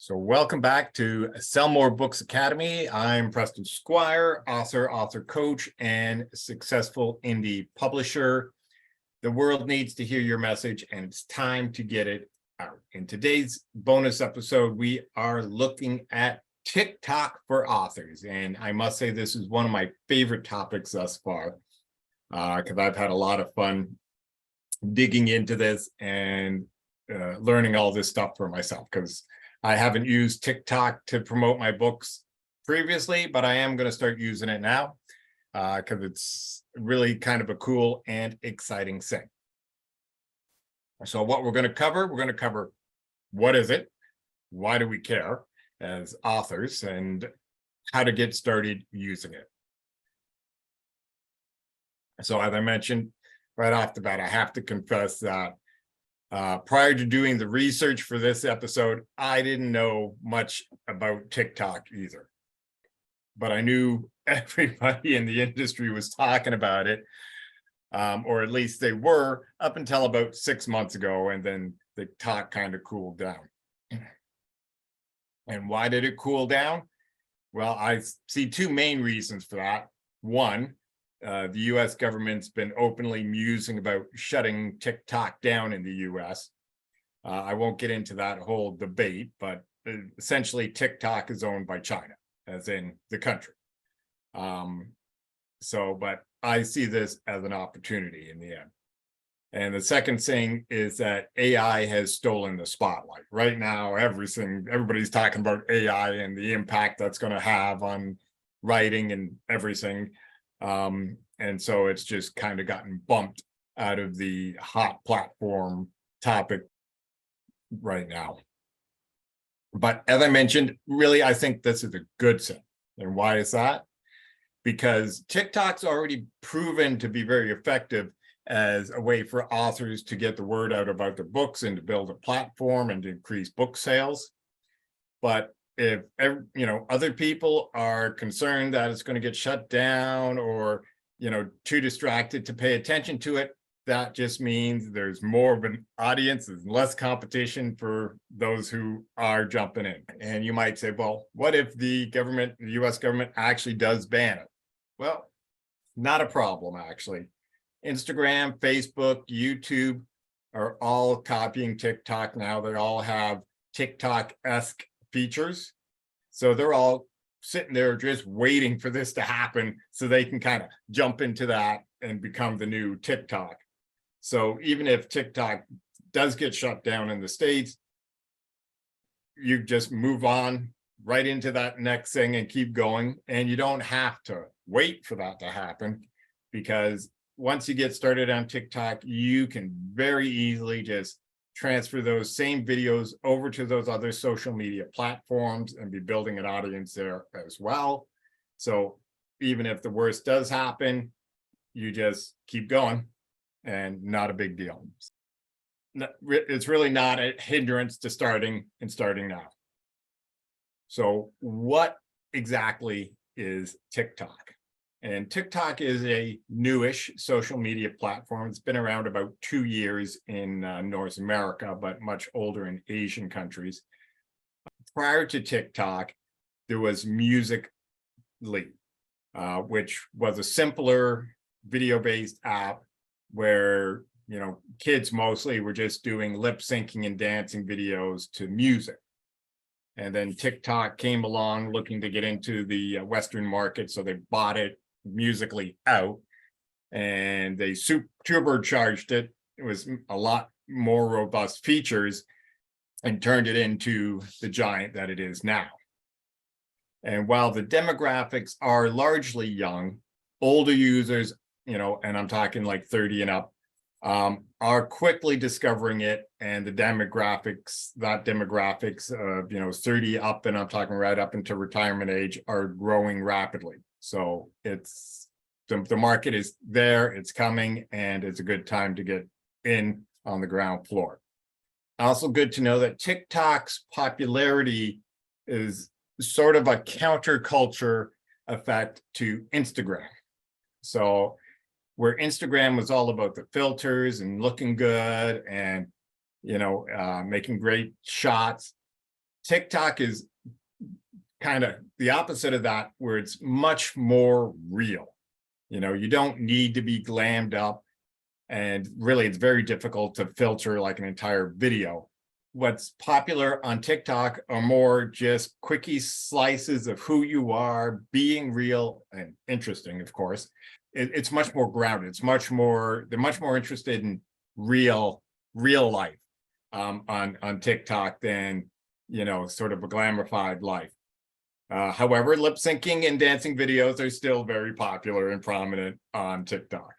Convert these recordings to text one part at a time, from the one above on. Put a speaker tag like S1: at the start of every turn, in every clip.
S1: So welcome back to Sell More Books Academy. I'm Preston Squire, author coach, and successful indie publisher. The world needs to hear your message, and it's time to get it out. In today's bonus episode, we are looking at TikTok for authors. And I must say, this is one of my favorite topics thus far, because I've had a lot of fun digging into this and learning all this stuff for myself, because I haven't used TikTok to promote my books previously, but I am going to start using it now because it's really kind of a cool and exciting thing. So what we're going to cover what is it, why do we care as authors, and how to get started using it. So as I mentioned right off the bat, I have to confess that prior to doing the research for this episode, I didn't know much about TikTok either, but I knew everybody in the industry was talking about it, or at least they were up until about 6 months ago, and then the talk kind of cooled down. And why did it cool down? Well, I see two main reasons for that. One, the US government's been openly musing about shutting TikTok down in the US. I won't get into that whole debate, but essentially TikTok is owned by China, as in the country. But I see this as an opportunity in the end. And the second thing is that AI has stolen the spotlight. Right now, everybody's talking about AI and the impact that's going to have on writing and everything. And so it's just kind of gotten bumped out of the hot platform topic right now. But as I mentioned, really, I think this is a good thing. And why is that? Because TikTok's already proven to be very effective as a way for authors to get the word out about their books and to build a platform and to increase book sales. But if other people are concerned that it's going to get shut down or too distracted to pay attention to it, that just means there's more of an audience, there's less competition for those who are jumping in. And you might say, well, what if the US government actually does ban it? Well, not a problem, actually. Instagram, Facebook, YouTube are all copying TikTok now. They all have TikTok-esque features. So they're all sitting there just waiting for this to happen so they can kind of jump into that and become the new TikTok. So even if TikTok does get shut down in the States, you just move on right into that next thing and keep going. And you don't have to wait for that to happen, because once you get started on TikTok, you can very easily just transfer those same videos over to those other social media platforms and be building an audience there as well. So even if the worst does happen, you just keep going and not a big deal. It's really not a hindrance to starting now. So what exactly is TikTok? And TikTok is a newish social media platform. It's been around about 2 years in North America, but much older in Asian countries. Prior to TikTok, there was Musical.ly, which was a simpler video-based app where kids mostly were just doing lip syncing and dancing videos to music. And then TikTok came along looking to get into the Western market, so they bought it Musical.ly out, and they turbocharged it. It was a lot more robust features and turned it into the giant that it is now. And while the demographics are largely young, older users, and I'm talking like 30 and up, are quickly discovering it, and the demographics, 30 up, and I'm talking right up into retirement age, are growing rapidly. So it's the market is there, it's coming, and it's a good time to get in on the ground floor. Also good to know that TikTok's popularity is sort of a counterculture effect to Instagram. So where Instagram was all about the filters and looking good and making great shots, TikTok is kind of the opposite of that, where it's much more real. You don't need to be glammed up, and really it's very difficult to filter like an entire video. What's popular on TikTok are more just quickie slices of who you are, being real and interesting, of course. It's much more grounded. They're much more interested in real life on TikTok than, sort of a glamorified life. However, lip syncing and dancing videos are still very popular and prominent on TikTok.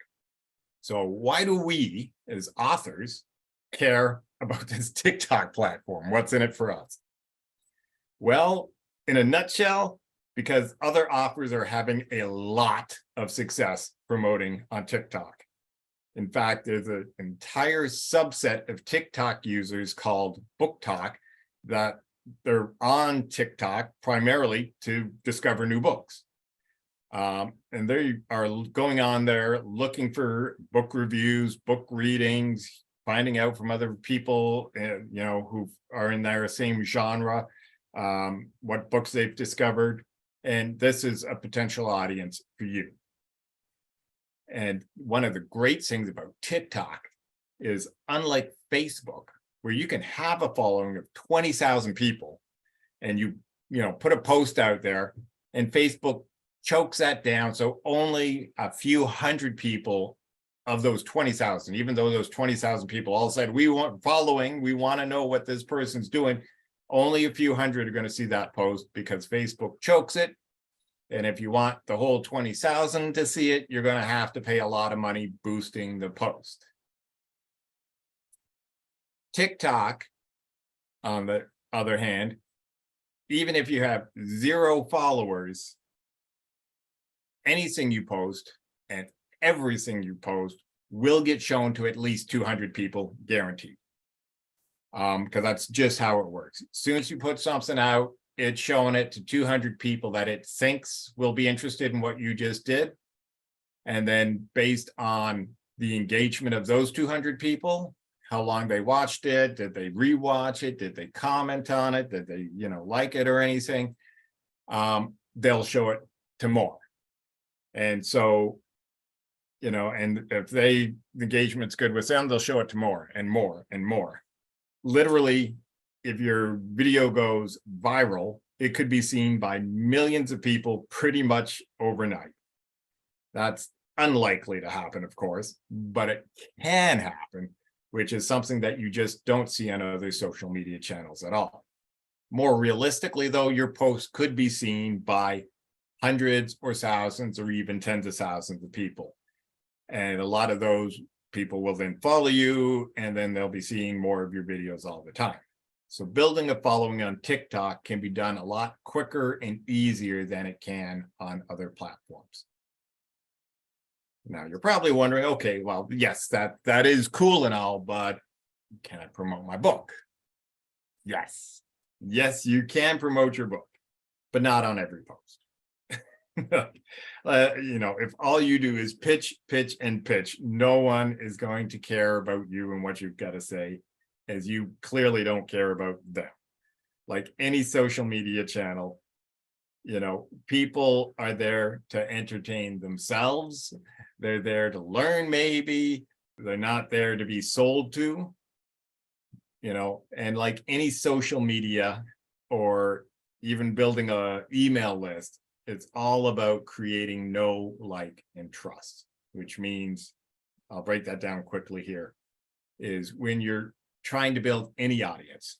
S1: So why do we, as authors, care about this TikTok platform? What's in it for us? Well, in a nutshell, because other authors are having a lot of success promoting on TikTok. In fact, there's an entire subset of TikTok users called BookTok that they're on TikTok primarily to discover new books. And they are going on there looking for book reviews, book readings, finding out from other people, who are in their same genre, what books they've discovered. And this is a potential audience for you. And one of the great things about TikTok is, unlike Facebook, where you can have a following of 20,000 people and you put a post out there and Facebook chokes that down. So only a few hundred people of those 20,000, even though those 20,000 people all said, we want to know what this person's doing. Only a few hundred are going to see that post because Facebook chokes it. And if you want the whole 20,000 to see it, you're going to have to pay a lot of money boosting the post. TikTok, on the other hand, even if you have 0 followers, anything you post and everything you post will get shown to at least 200 people, guaranteed. Because that's just how it works. As soon as you put something out, it's showing it to 200 people that it thinks will be interested in what you just did. And then based on the engagement of those 200 people, how long they watched it, did they rewatch it, did they comment on it, did they, like it or anything, they'll show it to more. And so, and if the engagement's good with them, they'll show it to more and more and more. Literally, if your video goes viral, it could be seen by millions of people pretty much overnight. That's unlikely to happen, of course, but it can happen, which is something that you just don't see on other social media channels at all. More realistically, though, your post could be seen by hundreds or thousands or even tens of thousands of people. And a lot of those people will then follow you, and then they'll be seeing more of your videos all the time. So building a following on TikTok can be done a lot quicker and easier than it can on other platforms. Now, you're probably wondering, okay, well, yes, that is cool and all, but can I promote my book? Yes. Yes, you can promote your book, but not on every post. If all you do is pitch, and pitch, no one is going to care about you and what you've got to say, as you clearly don't care about them. Like any social media channel, people are there to entertain themselves. They're there to learn, maybe. They're not there to be sold to, and like any social media or even building a email list, it's all about creating know, like, and trust, which means, I'll break that down quickly here, is when you're trying to build any audience,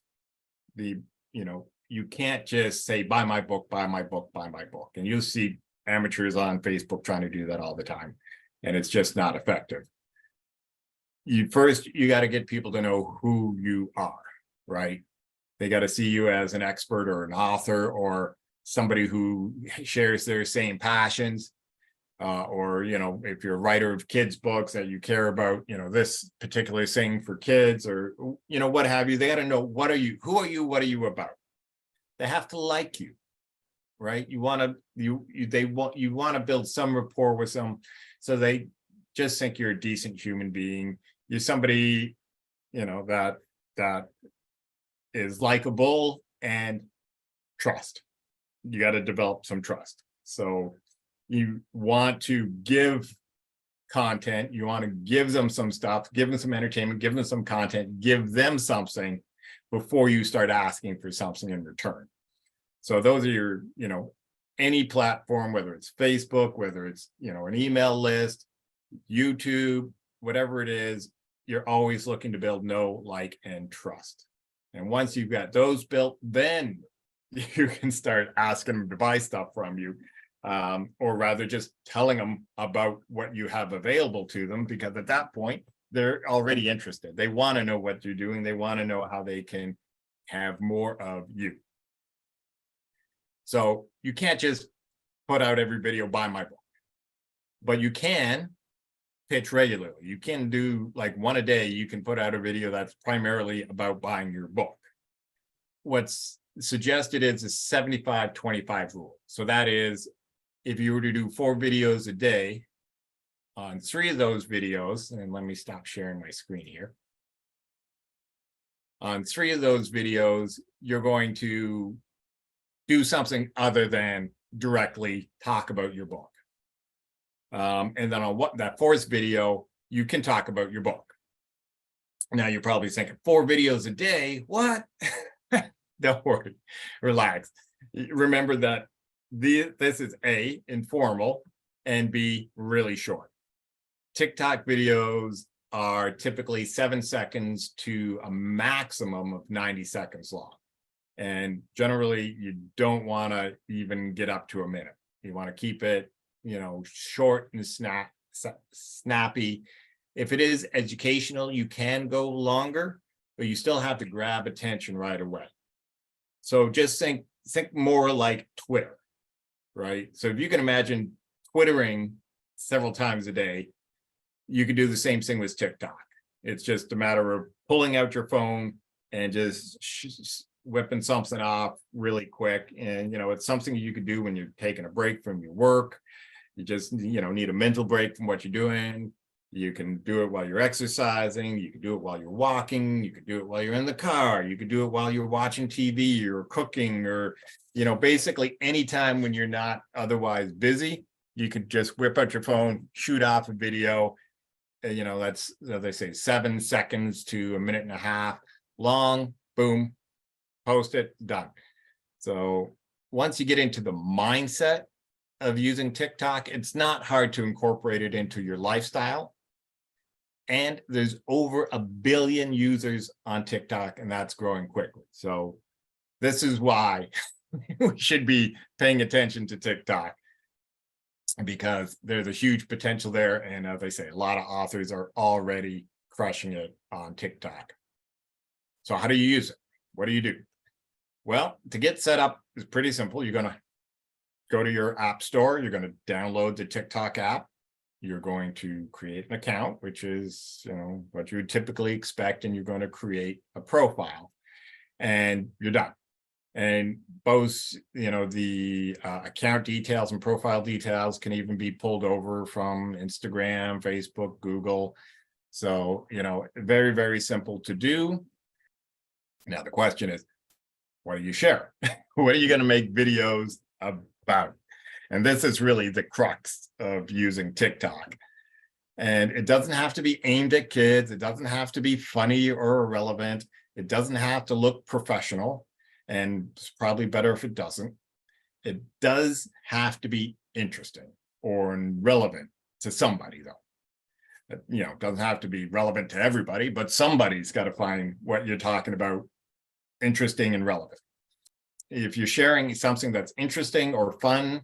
S1: you can't just say, buy my book, buy my book, buy my book. And you'll see amateurs on Facebook trying to do that all the time. And it's just not effective. You got to get people to know who you are, right? They got to see you as an expert or an author or somebody who shares their same passions. Or, if you're a writer of kids' books that you care about, this particular thing for kids or, what have you, they got to know, who are you, what are you about? They have to like you, right? You want to build some rapport with them, so they just think you're a decent human being. You're somebody, that is likable and trust. You got to develop some trust. So you want to give content, you want to give them some stuff, give them some entertainment, give them some content, give them something before you start asking for something in return. So those are your, any platform, whether it's Facebook, whether it's, an email list, YouTube, whatever it is, you're always looking to build know, like, and trust. And once you've got those built, then you can start asking them to buy stuff from you, or rather just telling them about what you have available to them, because at that point, they're already interested. They want to know what you're doing. They want to know how they can have more of you. So you can't just put out every video, buy my book, but you can pitch regularly. You can do like one a day. You can put out a video that's primarily about buying your book. What's suggested is a 75-25 rule. So that is, if you were to do 4 videos a day, on 3 of those videos, and let me stop sharing my screen here. On 3 of those videos, you're going to do something other than directly talk about your book. And then on that 4th video, you can talk about your book. Now you're probably thinking 4 videos a day, what? Don't worry, relax. Remember that this is A, informal, and B, really short. TikTok videos are typically 7 seconds to a maximum of 90 seconds long. And generally, you don't want to even get up to a minute. You want to keep it, short and snappy. If it is educational, you can go longer, but you still have to grab attention right away. So just think more like Twitter, right? So if you can imagine Twittering several times a day, you can do the same thing with TikTok. It's just a matter of pulling out your phone and just whipping something off really quick. And, it's something you could do when you're taking a break from your work. You just, need a mental break from what you're doing. You can do it while you're exercising. You can do it while you're walking. You can do it while you're in the car. You could do it while you're watching TV or cooking, or, basically anytime when you're not otherwise busy, you could just whip out your phone, shoot off a video. That's, as they say, 7 seconds to a minute and a half long, boom, post it, done. So once you get into the mindset of using TikTok, it's not hard to incorporate it into your lifestyle. And there's over 1 billion users on TikTok, and that's growing quickly. So this is why we should be paying attention to TikTok, because there's a huge potential there. And as I say, a lot of authors are already crushing it on TikTok. So how do you use it? What do you do? Well, to get set up is pretty simple. You're going to go to your app store. You're going to download the TikTok app. You're going to create an account, which is, what you would typically expect. And you're going to create a profile, and you're done. And both, the account details and profile details can even be pulled over from Instagram, Facebook, Google. So, very, very simple to do. Now, the question is, what do you share? What are you going to make videos about? And this is really the crux of using TikTok. And it doesn't have to be aimed at kids. It doesn't have to be funny or irrelevant. It doesn't have to look professional. And it's probably better if it doesn't. It does have to be interesting or relevant to somebody, though. It doesn't have to be relevant to everybody, but somebody's got to find what you're talking about interesting and relevant. If you're sharing something that's interesting or fun,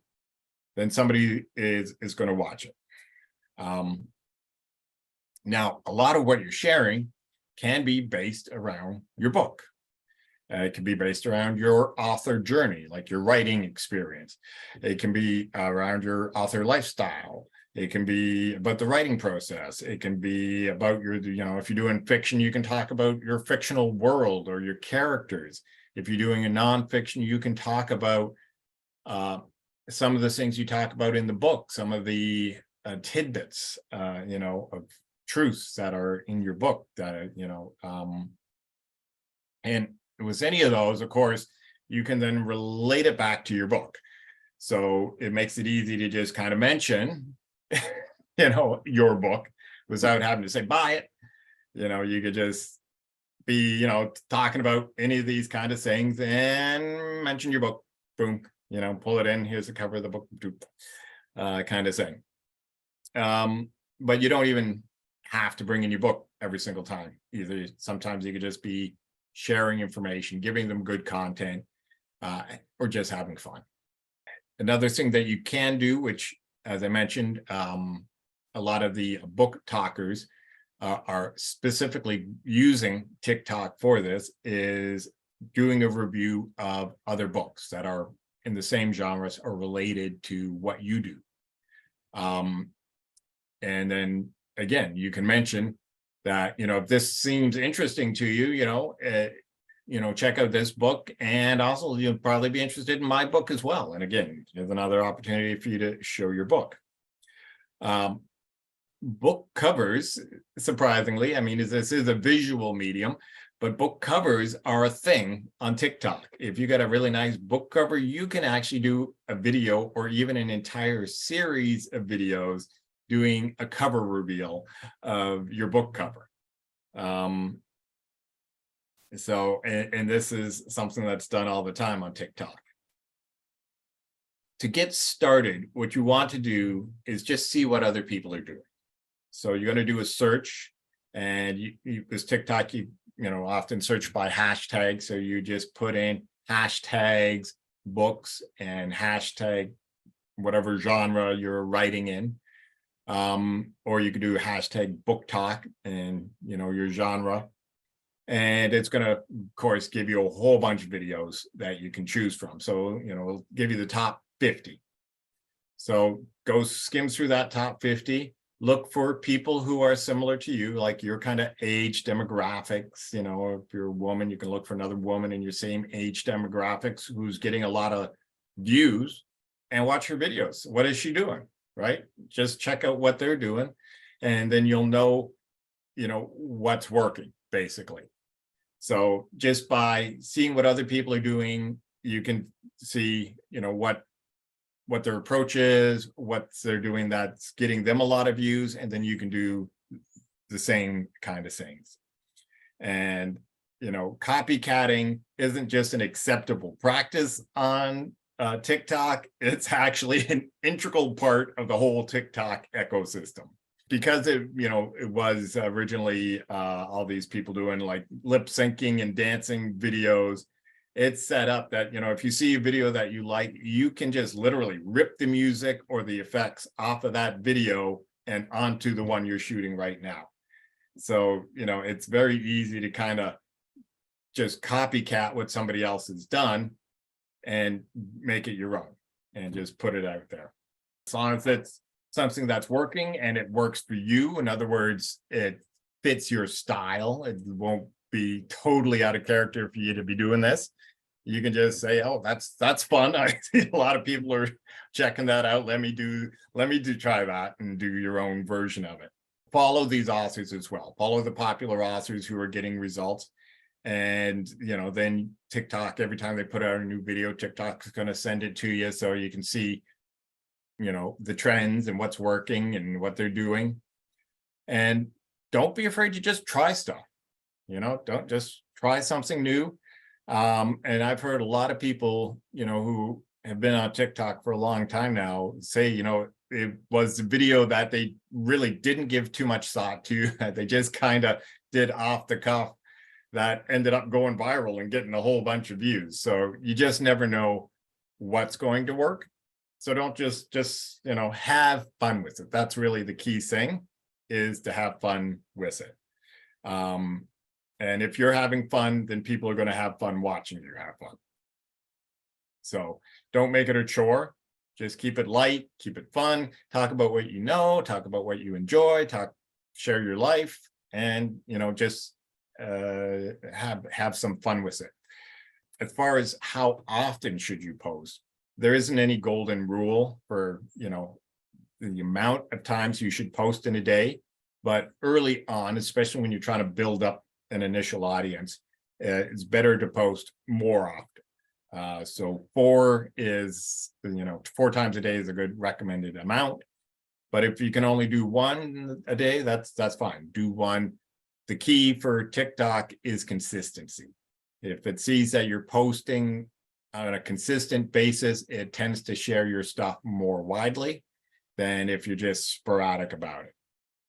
S1: then somebody is going to watch it. Now, a lot of what you're sharing can be based around your book. It can be based around your author journey, like your writing experience. It can be around your author lifestyle. It can be about the writing process. It can be about your, if you're doing fiction, you can talk about your fictional world or your characters. If you're doing a nonfiction, you can talk about some of the things you talk about in the book, some of the tidbits, of truths that are in your book that, and with any of those, of course, you can then relate it back to your book. So it makes it easy to just kind of mention, your book without having to say, buy it. You could just be, talking about any of these kind of things and mention your book. Boom, pull it in. Here's the cover of the book, kind of thing. But you don't even have to bring in your book every single time either. Sometimes you could just be sharing information, giving them good content, or just having fun. Another thing that you can do, which, as I mentioned, a lot of the book talkers are specifically using TikTok for this, is doing a review of other books that are in the same genres or related to what you do. And then again, you can mention that, if this seems interesting to you, check out this book, and also you'll probably be interested in my book as well. And again, there's another opportunity for you to show your book. Book covers, surprisingly, this is a visual medium, but book covers are a thing on TikTok. If you got a really nice book cover, you can actually do a video or even an entire series of videos doing a cover reveal of your book cover. So this is something that's done all the time on TikTok. To get started, what you want to do is just see what other people are doing. So you're going to do a search, and this TikTok, you often search by hashtag. So you just put in hashtags books and hashtag whatever genre you're writing in. Or you could do hashtag book talk and your genre. And it's going to, of course, give you a whole bunch of videos that you can choose from. So, it'll give you the top 50. So go skim through that top 50. Look for people who are similar to you, like your kind of age demographics. If you're a woman, you can look for another woman in your same age demographics who's getting a lot of views, and watch her videos. What is she doing? Right? Just check out what they're doing, and then you'll know, what's working, basically. So just by seeing what other people are doing, you can see, what their approach is, what they're doing that's getting them a lot of views, and then you can do the same kind of things. And, copycatting isn't just an acceptable practice on TikTok. It's actually an integral part of the whole TikTok ecosystem. Because it was originally all these people doing like lip syncing and dancing videos. It's set up that, if you see a video that you like, you can just literally rip the music or the effects off of that video and onto the one you're shooting right now. So, it's very easy to kind of just copycat what somebody else has done and make it your own and just put it out there. As long as it's something that's working and it works for you. In other words, it fits your style. It won't be totally out of character for you to be doing this. You can just say, oh, that's fun. I see a lot of people are checking that out. Let me try that, and do your own version of it. Follow these authors as well. Follow the popular authors who are getting results. And, then TikTok, every time they put out a new video, TikTok is going to send it to you so you can see, the trends and what's working and what they're doing. And don't be afraid to just try stuff. Don't just try something new. And I've heard a lot of people, who have been on TikTok for a long time now say, it was a video that they really didn't give too much thought to, that they just kind of did off the cuff, that ended up going viral and getting a whole bunch of views. So you just never know what's going to work. So don't just have fun with it. That's really the key thing, is to have fun with it. And if you're having fun, then people are going to have fun watching you have fun. So don't make it a chore. Just keep it light, keep it fun. Talk about what you know, talk about what you enjoy, share your life, and just have some fun with it. As far as how often should you post, there isn't any golden rule for the amount of times you should post in a day. But early on, especially when you're trying to build up an initial audience, it's better to post more often. So 4 is, 4 times a day is a good recommended amount. But if you can only do 1 a day, that's fine. Do 1. The key for TikTok is consistency. If it sees that you're posting on a consistent basis, it tends to share your stuff more widely than if you're just sporadic about it.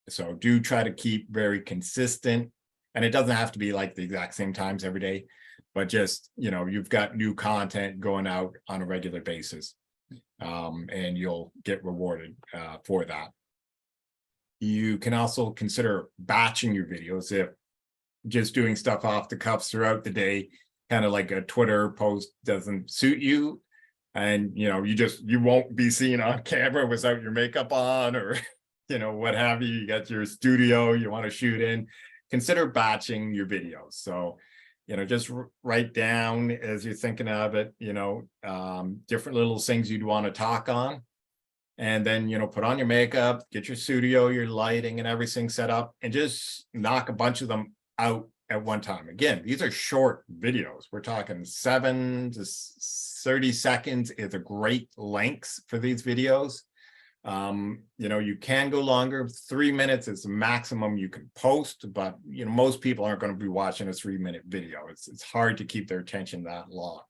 S1: So do try to keep very consistent. And it doesn't have to be like the exact same times every day, but just, you've got new content going out on a regular basis. And you'll get rewarded for that. You can also consider batching your videos if just doing stuff off the cuffs throughout the day, kind of like a Twitter post doesn't suit you. And, you won't be seen on camera without your makeup on or, what have you. You got your studio you want to shoot in. Consider batching your videos. So, just write down as you're thinking of it, different little things you'd want to talk on. And then, put on your makeup, get your studio, your lighting and everything set up, and just knock a bunch of them out at one time. Again, these are short videos. We're talking 7 to 30 seconds is a great length for these videos. You can go longer. 3 minutes is the maximum you can post, but most people aren't going to be watching a 3-minute video. It's hard to keep their attention that long.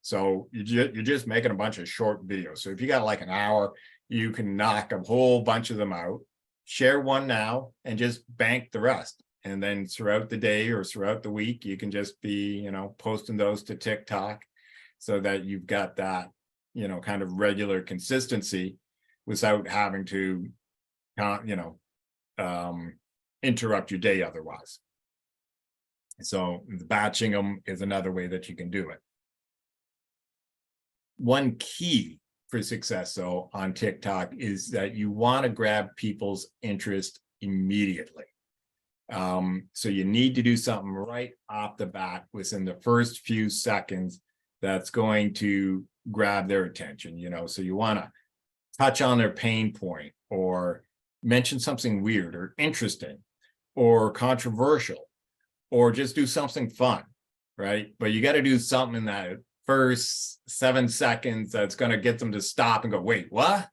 S1: So you're just making a bunch of short videos. So if you got like an hour, you can knock a whole bunch of them out, share one now, and just bank the rest. And then throughout the day or throughout the week, you can just be, posting those to TikTok so that you've got that, kind of regular consistency without having to, interrupt your day otherwise. So batching them is another way that you can do it. One key for success, though, on TikTok is that you want to grab people's interest immediately. So you need to do something right off the bat within the first few seconds that's going to grab their attention, so you want to touch on their pain point or mention something weird or interesting or controversial or just do something fun, right? But you got to do something in that first 7 seconds that's going to get them to stop and go, wait, what?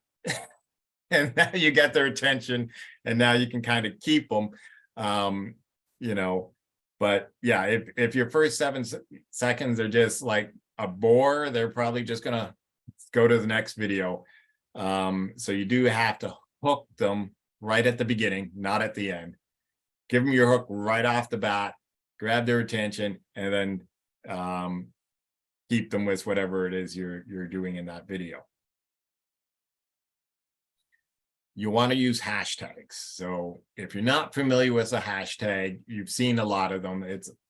S1: And now you get their attention and now you can kind of keep them, but yeah, if your first 7 seconds are just like a bore, they're probably just going to go to the next video. So you do have to hook them right at the beginning, not at the end. Give them your hook right off the bat, grab their attention, and then keep them with whatever it is you're doing in that video. You want to use hashtags. So if you're not familiar with a hashtag, you've seen a lot of them.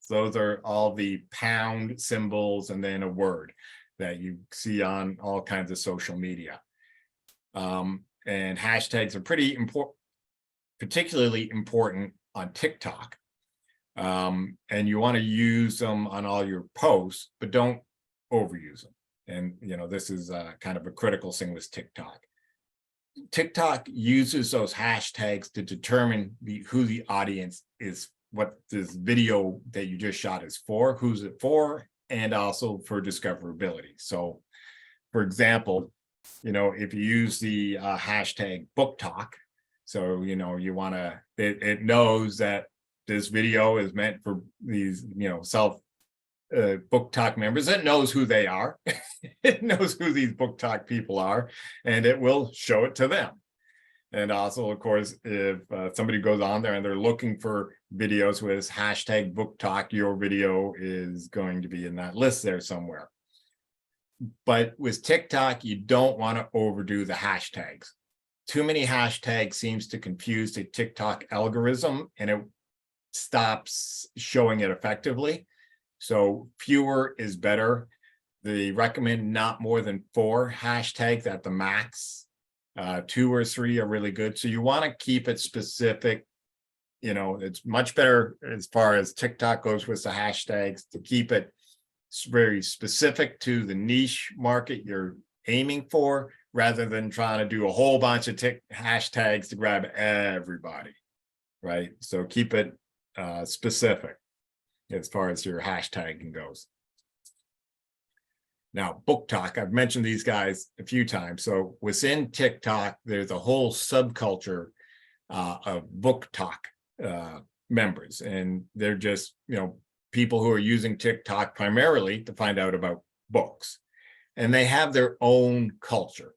S1: Those are all the pound symbols and then a word that you see on all kinds of social media. And hashtags are pretty important, particularly important on TikTok. And you want to use them on all your posts, but don't overuse them. And, this is kind of a critical thing with TikTok. TikTok uses those hashtags to determine who the audience is, what this video that you just shot is for, who's it for, and also for discoverability. So, for example, if you use the hashtag book talk, so, you want to, it knows that this video is meant for these, self book talk members. It knows who they are. It knows who these book talk people are, and it will show it to them. And also, of course, if somebody goes on there and they're looking for videos with hashtag book talk, your video is going to be in that list there somewhere. But with TikTok, you don't want to overdo the hashtags. Too many hashtags seems to confuse the TikTok algorithm and it stops showing it effectively. So fewer is better. They recommend not more than 4 hashtags at the max. 2 or 3 are really good. So you want to keep it specific. It's much better as far as TikTok goes with the hashtags to keep it very specific to the niche market you're aiming for, rather than trying to do a whole bunch of hashtags to grab everybody, right? So keep it specific as far as your hashtagging goes. Now, Book Talk, I've mentioned these guys a few times. So within TikTok, there's a whole subculture of Book Talk members, and they're just, people who are using TikTok primarily to find out about books, and they have their own culture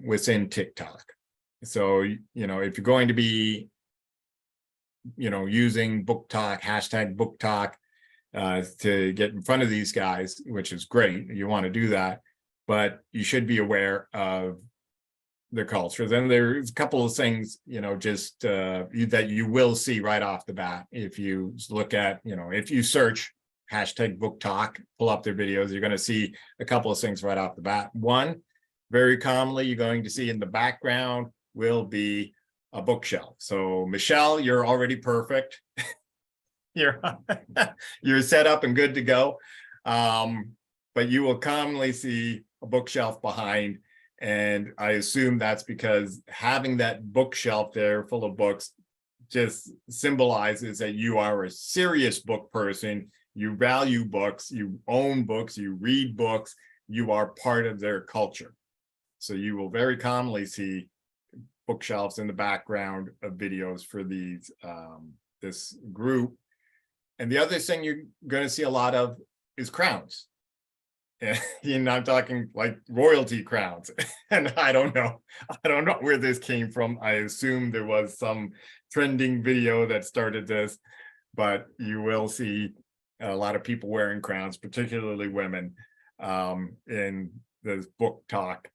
S1: within TikTok. So, if you're going to be, using Book Talk, hashtag Book Talk, to get in front of these guys, which is great. You want to do that, but you should be aware of their culture. Then there's a couple of things, just that you will see right off the bat. If you look at, if you search hashtag Book Talk, pull up their videos, you're going to see a couple of things right off the bat. One, very commonly, you're going to see in the background will be a bookshelf. So Michelle, you're already perfect. You're set up and good to go. But you will commonly see a bookshelf behind. And I assume that's because having that bookshelf there full of books just symbolizes that you are a serious book person. You value books, you own books, you read books, you are part of their culture. So you will very commonly see bookshelves in the background of videos for these this group. And the other thing you're going to see a lot of is crowns. And I'm talking like royalty crowns. And I don't know where this came from. I assume there was some trending video that started this, but you will see a lot of people wearing crowns, particularly women, in this Book Talk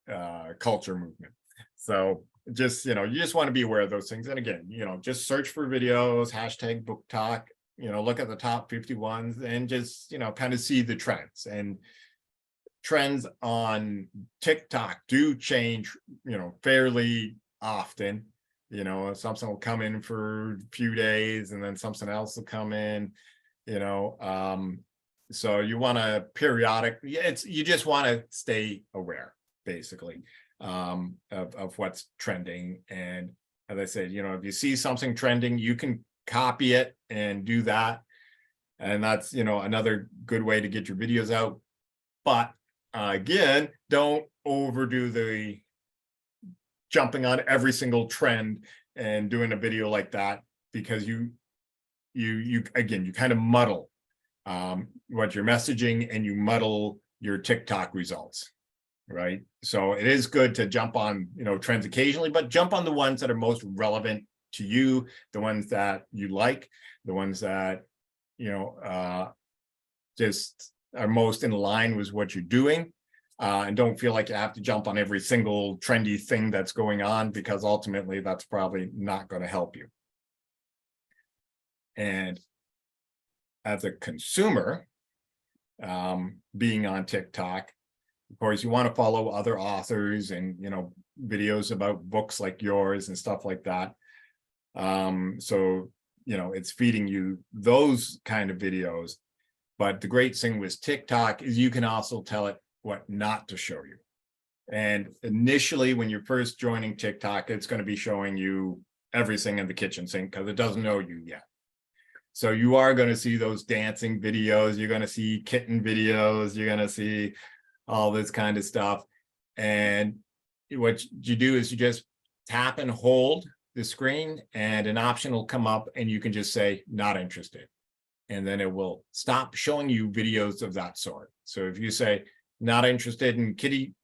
S1: culture movement. So just, you just want to be aware of those things. And again, just search for videos, hashtag Book Talk, look at the top 50 ones and just, kind of see the trends. And trends on TikTok do change, fairly often. Something will come in for a few days and then something else will come in, so you want to you just want to stay aware, basically, of what's trending. And as I said, if you see something trending, you can copy it and do that. And that's, another good way to get your videos out. But again, don't overdo the jumping on every single trend and doing a video like that, because you kind of muddle what you're messaging, and you muddle your TikTok results, right? So it is good to jump on, trends occasionally, but jump on the ones that are most relevant to you, the ones that you like, the ones that, just are most in line with what you're doing. And don't feel like you have to jump on every single trendy thing that's going on, because ultimately that's probably not going to help you. And as a consumer, being on TikTok, of course, you want to follow other authors and, videos about books like yours and stuff like that. So, it's feeding you those kind of videos. But the great thing with TikTok is you can also tell it what not to show you. And initially, when you're first joining TikTok, it's going to be showing you everything in the kitchen sink because it doesn't know you yet. So you are going to see those dancing videos. You're going to see kitten videos. You're going to see all this kind of stuff. And what you do is you just tap and hold the screen, and an option will come up, and you can just say, not interested. And then it will stop showing you videos of that sort. So if you say, not interested in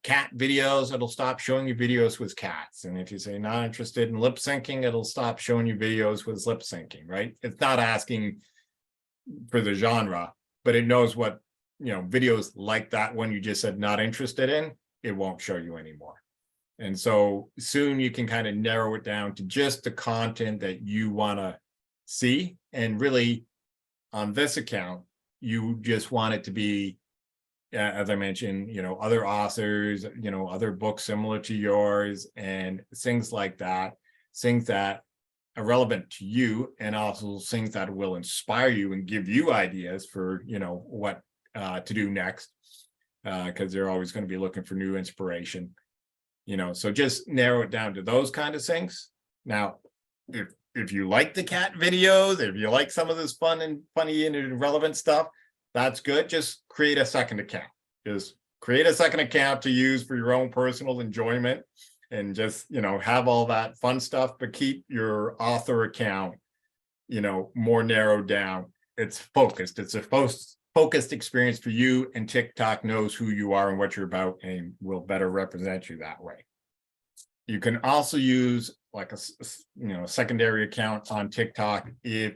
S1: cat videos, it'll stop showing you videos with cats. And if you say not interested in lip syncing, it'll stop showing you videos with lip syncing, right? It's not asking for the genre, but it knows what, videos like that one you just said not interested in, it won't show you anymore. And so soon you can kind of narrow it down to just the content that you want to see. And really on this account, you just want it to be, as I mentioned, other authors, other books similar to yours and things like that, things that are relevant to you, and also things that will inspire you and give you ideas for, what to do next, because they're always going to be looking for new inspiration, so just narrow it down to those kind of things. Now, if you like the cat videos, if you like some of this fun and funny and irrelevant stuff, that's good. Just create a second account. Just create a second account to use for your own personal enjoyment, and just, have all that fun stuff, but keep your author account, more narrowed down. It's focused. It's a focused experience for you, and TikTok knows who you are and what you're about and will better represent you that way. You can also use like a secondary account on TikTok if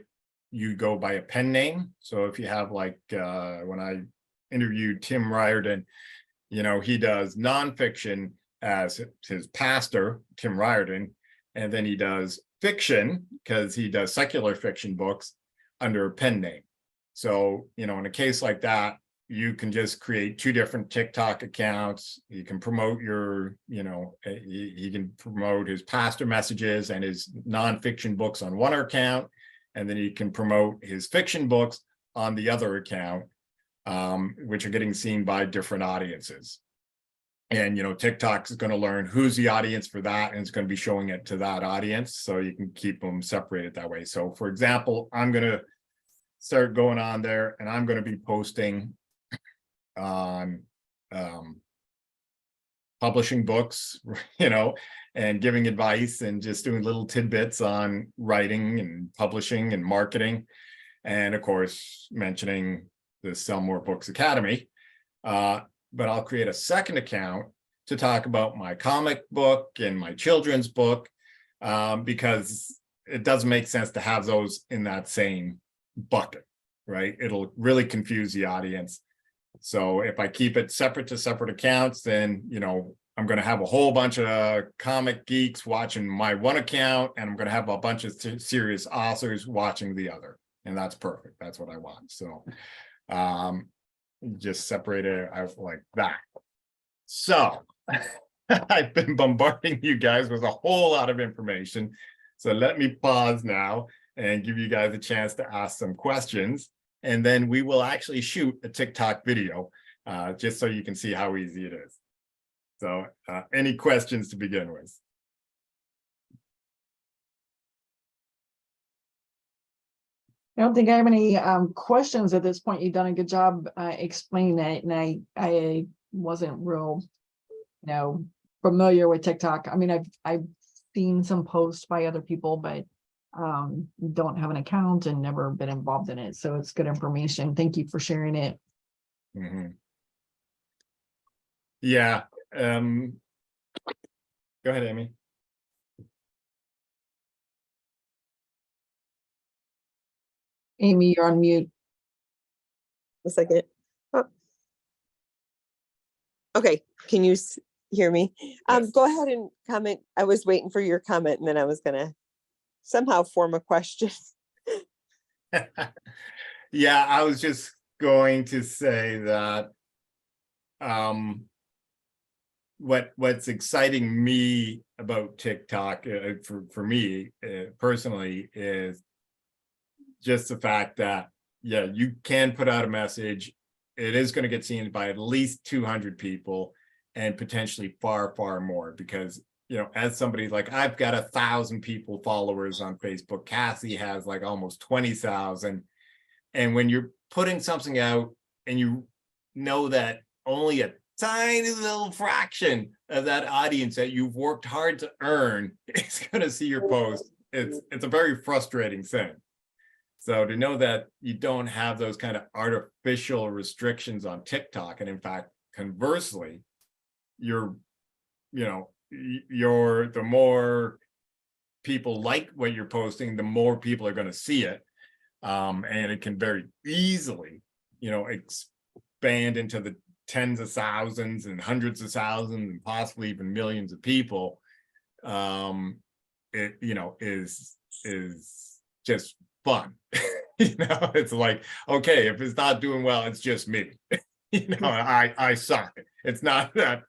S1: you go by a pen name. So if you have like when I interviewed Tim Riordan, he does nonfiction as his pastor, Tim Riordan, and then he does fiction because he does secular fiction books under a pen name. So, in a case like that, you can just create two different TikTok accounts. You can promote he can promote his pastor messages and his nonfiction books on one account, and then he can promote his fiction books on the other account, which are getting seen by different audiences. And, TikTok is going to learn who's the audience for that, and it's going to be showing it to that audience. So you can keep them separated that way. So for example, I'm going to start going on there, and I'm going to be posting on publishing books, and giving advice and just doing little tidbits on writing and publishing and marketing. And of course, mentioning the Sell More Books Academy. But I'll create a second account to talk about my comic book and my children's book, because it doesn't make sense to have those in that same bucket, right? It'll really confuse the audience. So if I keep it separate to separate accounts, then, I'm going to have a whole bunch of comic geeks watching my one account, and I'm going to have a bunch of serious authors watching the other. And that's perfect. That's what I want. So just separate it out like that. So I've been bombarding you guys with a whole lot of information. So let me pause now and give you guys a chance to ask some questions. And then we will actually shoot a TikTok video, just so you can see how easy it is. So any questions to begin with?
S2: I don't think I have any questions at this point. You've done a good job explaining it, and I wasn't real, familiar with TikTok. I mean, I've seen some posts by other people, but don't have an account and never been involved in it. So it's good information. Thank you for sharing it.
S1: Mm-hmm. Yeah. Go ahead, Amy.
S2: Amy, you're on mute.
S3: A second. Oh. Okay, can you hear me?
S1: Yes.
S3: Go ahead and comment. I was waiting for your comment, and then I was gonna somehow form a question.
S1: Yeah, I was just going to say that what's exciting me about TikTok for me personally is just the fact that, yeah, you can put out a message. It is going to get seen by at least 200 people, and potentially far, far more, because, as somebody like, I've got 1,000 people followers on Facebook. Cassie has like almost 20,000. And when you're putting something out and you know that only a tiny little fraction of that audience that you've worked hard to earn is going to see your post, it's a very frustrating thing. So to know that you don't have those kind of artificial restrictions on TikTok, and in fact, conversely, the more people like what you're posting, the more people are going to see it. And it can very easily, expand into the tens of thousands and hundreds of thousands and possibly even millions of people. It, is just fun. It's like, okay, if it's not doing well, it's just me. I suck. It's not that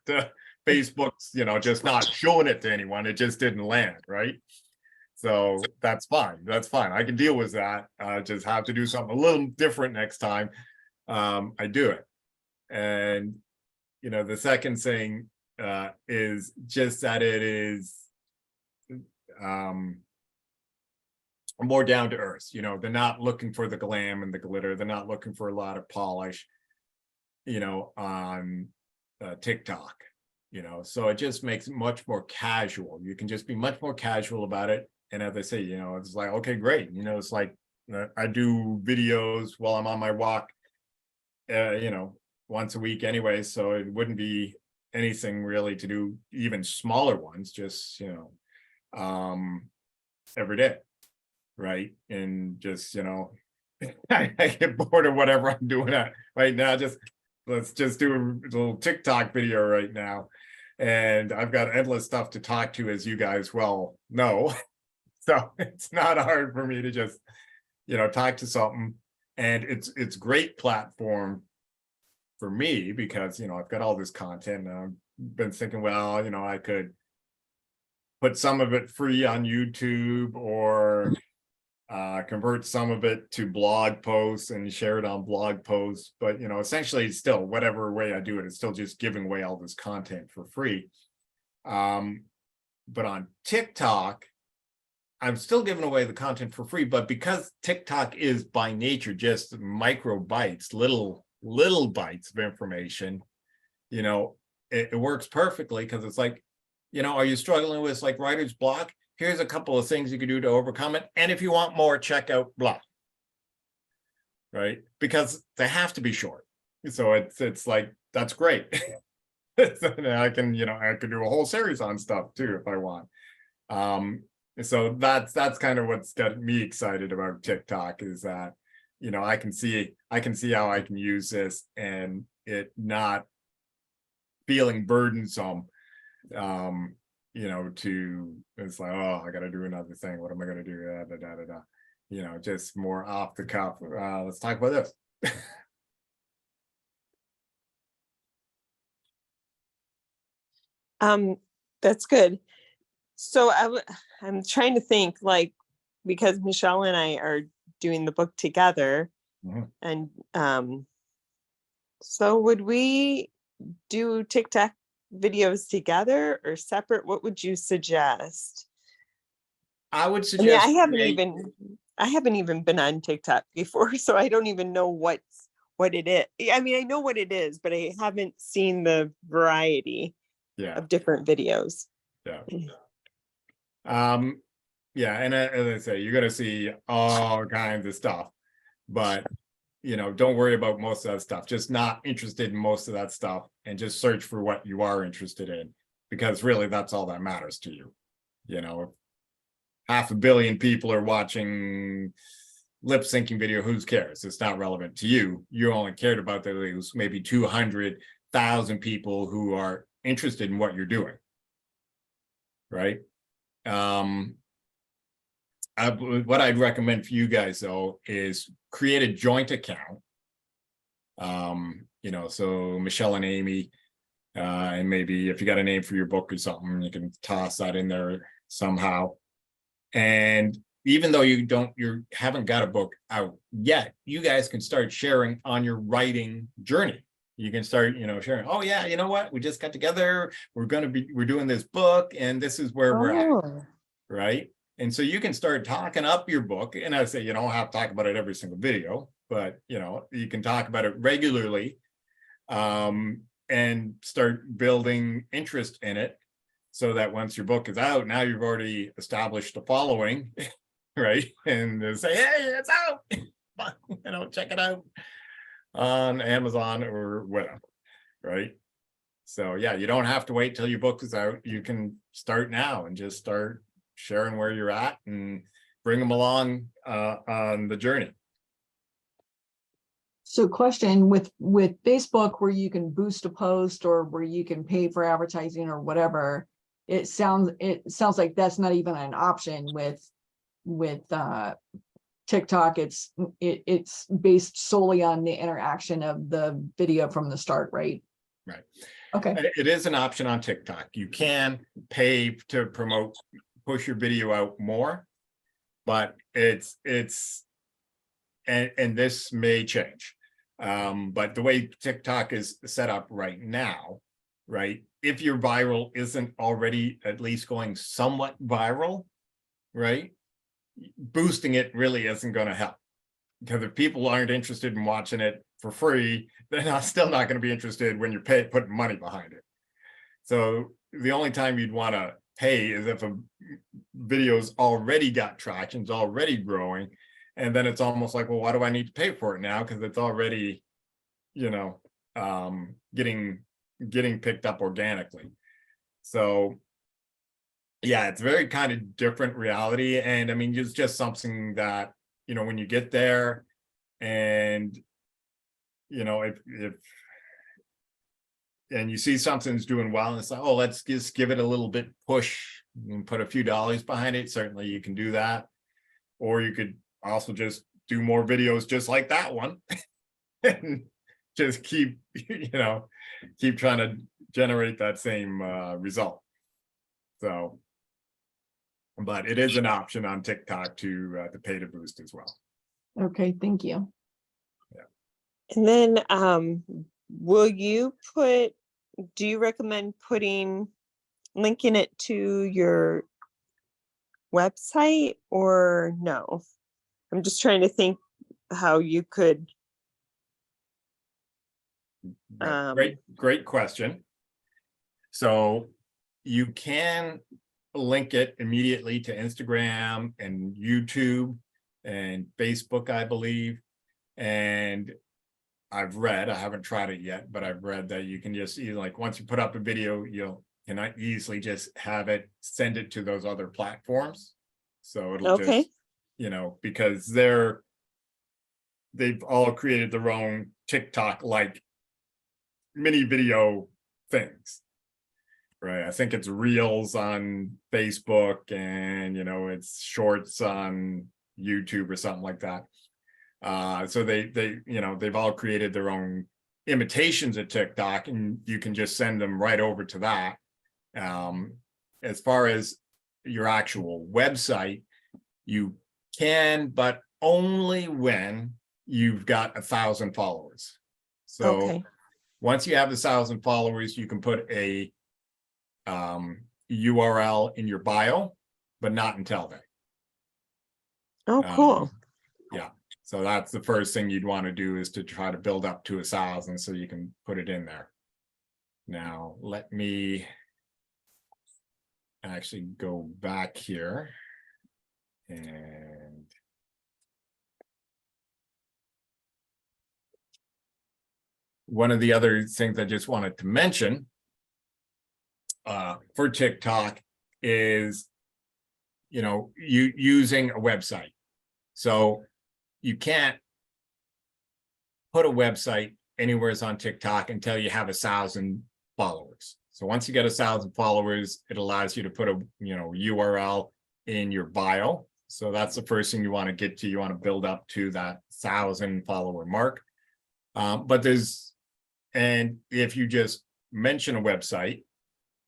S1: Facebook's, just not showing it to anyone. It just didn't land, right? So that's fine. That's fine. I can deal with that. Just have to do something a little different next time I do it. And, the second thing is just that it is more down to earth. They're not looking for the glam and the glitter. They're not looking for a lot of polish. on TikTok, so it just makes it much more casual. You can just be much more casual about it. And as I say, it's like, okay, great. It's like I do videos while I'm on my walk, once a week anyway. So it wouldn't be anything really to do, even smaller ones, just, every day. Right. And just, I get bored of whatever I'm doing right now. Let's just do a little TikTok video right now. And I've got endless stuff to talk to, as you guys well know. So it's not hard for me to just, talk to something. And it's great platform for me because, I've got all this content. And I've been thinking, well, I could put some of it free on YouTube, or convert some of it to blog posts and share it on blog posts. But, essentially still, whatever way I do it, it's still just giving away all this content for free. But on TikTok, I'm still giving away the content for free, but because TikTok is by nature just micro bites, little bites of information, it works perfectly, because it's like, are you struggling with like writer's block? Here's a couple of things you can do to overcome it. And if you want more, check out blah. Right? Because they have to be short. So it's like, that's great. I can do a whole series on stuff too if I want. So that's kind of what's got me excited about TikTok, is that, I can see how I can use this and it not feeling burdensome. It's like, oh, I got to do another thing. What am I going to do? Just more off the cuff. Let's talk about this.
S3: That's good. So I'm trying to think, like, because Michelle and I are doing the book together,
S1: Mhm.
S3: and so would we do TikTok videos together or separate? What would you suggest?
S1: I would
S3: I mean,
S1: suggest
S3: I haven't even been on TikTok before, so I don't even know what it is. I mean, I know what it is, but I haven't seen the variety
S1: yeah,
S3: of different videos.
S1: yeah. Yeah, and as I say, you're gonna see all kinds of stuff, but don't worry about most of that stuff. Just not interested in most of that stuff, and just search for what you are interested in, because really that's all that matters to you. If 500 million people are watching lip syncing video, who cares? It's not relevant to you. You only cared about those maybe 200,000 people who are interested in what you're doing, right? What I'd recommend for you guys though is create a joint account. So Michelle and Amy, and maybe if you got a name for your book or something, you can toss that in there somehow. And even though you haven't got a book out yet, you guys can start sharing on your writing journey. You can start, sharing, oh yeah, you know what? We just got together. We're doing this book, and this is where we're at. Right. And so you can start talking up your book. And I say, you don't have to talk about it every single video, but you can talk about it regularly, and start building interest in it, so that once your book is out, now you've already established a following, right? And they say, hey, it's out. Check it out on Amazon or whatever, right? So yeah, you don't have to wait till your book is out. You can start now and just start sharing where you're at and bring them along on the journey.
S2: So question with Facebook, where you can boost a post or where you can pay for advertising or whatever, it sounds like that's not even an option with TikTok. It's based solely on the interaction of the video from the start, right?
S1: Right.
S2: Okay.
S1: It is an option on TikTok. You can pay to push your video out more, but it's and this may change. But the way TikTok is set up right now, right? If your viral isn't already at least going somewhat viral, right? Boosting it really isn't going to help, because if people aren't interested in watching it for free, then I'm still not going to be interested when you're putting money behind it. So the only time you'd want to pay is if a video's already got traction, it's already growing, and then it's almost like, well, why do I need to pay for it now? Because it's already, you know, getting picked up organically. So yeah, it's very kind of different reality. And I mean, it's just something that, you know, when you get there and, you know, if and you see something's doing well and it's like, oh, let's just give it a little bit push and put a few dollars behind it. Certainly you can do that. Or you could also just do more videos just like that one and just keep, you know, keep trying to generate that same result. So, but it is an option on TikTok to pay to boost as well.
S2: Okay, thank you.
S3: And then will you do you recommend linking it to your website or no? I'm just trying to think how you could.
S1: Great question. So you can link it immediately to Instagram and YouTube and Facebook, I believe. And I haven't tried it yet, but I've read that you can just either, like, once you put up a video, you can easily just have it send it to those other platforms. So it'll just, you know, because they've all created their own TikTok like mini video things, right? I think it's Reels on Facebook and, you know, it's Shorts on YouTube or something like that. So they you know, they've all created their own imitations of TikTok, and you can just send them right over to that. As far as your actual website, you can, but only when you've got 1,000 followers. So once you have 1,000 followers, you can put a URL in your bio, but not until then.
S3: Oh, cool.
S1: Yeah. So that's the first thing you'd want to do, is to try to build up to 1,000 so you can put it in there. Now, let me actually go back here. And one of the other things I just wanted to mention for TikTok is, you know, using a website. So you can't put a website anywhere on TikTok until you have 1,000 followers. So once you get 1,000 followers, it allows you to put a, you know, URL in your bio. So that's the first thing you want to get to. You want to build up to that 1,000 follower mark. And if you just mention a website,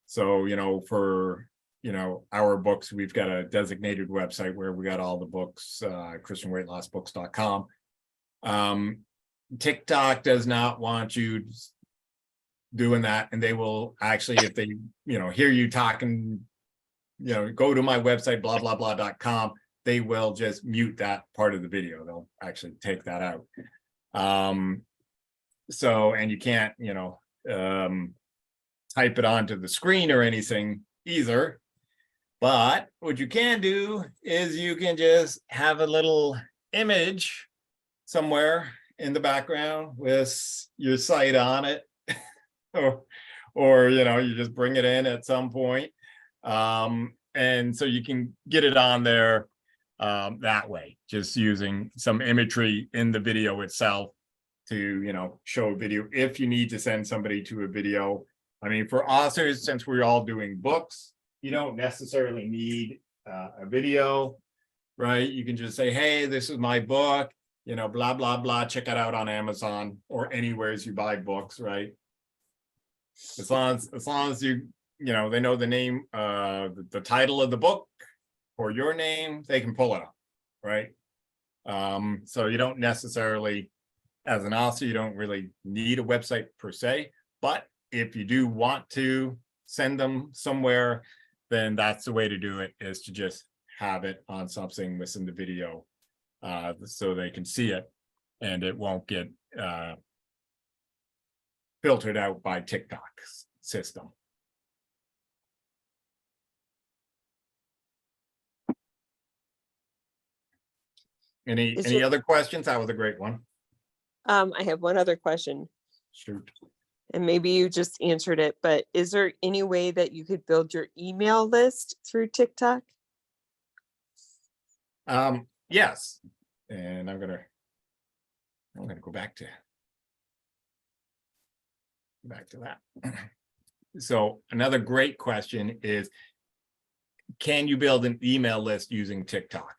S1: so, you know, for, you know, our books, we've got a designated website where we got all the books, ChristianWeightLossBooks.com. TikTok does not want you doing that, and they will actually, if they, you know, hear you talking, you know, go to my website, blah, blah, blah.com, they will just mute that part of the video. They'll actually take that out. So, and you can't, you know, type it onto the screen or anything either. But what you can do is you can just have a little image somewhere in the background with your site on it, or you know, you just bring it in at some point, and so you can get it on there that way, just using some imagery in the video itself to, you know, show a video if you need to send somebody to a video. I mean, for authors, since we're all doing books, you don't necessarily need a video, right? You can just say, hey, this is my book, you know, blah, blah, blah. Check it out on Amazon or anywhere you buy books, right? As long as you know, they know the name, the title of the book or your name, they can pull it up, right? So you don't necessarily, as an author, you don't really need a website per se, but if you do want to send them somewhere, then that's the way to do it, is to just have it on something within the video so they can see it and it won't get filtered out by TikTok's system.
S3: Is
S1: Any
S3: there-
S1: other questions? That was a great one.
S3: I have one other question,
S1: Shoot.
S3: and maybe you just answered it, but is there any way that you could build your email list through TikTok?
S1: Yes, and I'm gonna go back to that. So another great question is, can you build an email list using TikTok?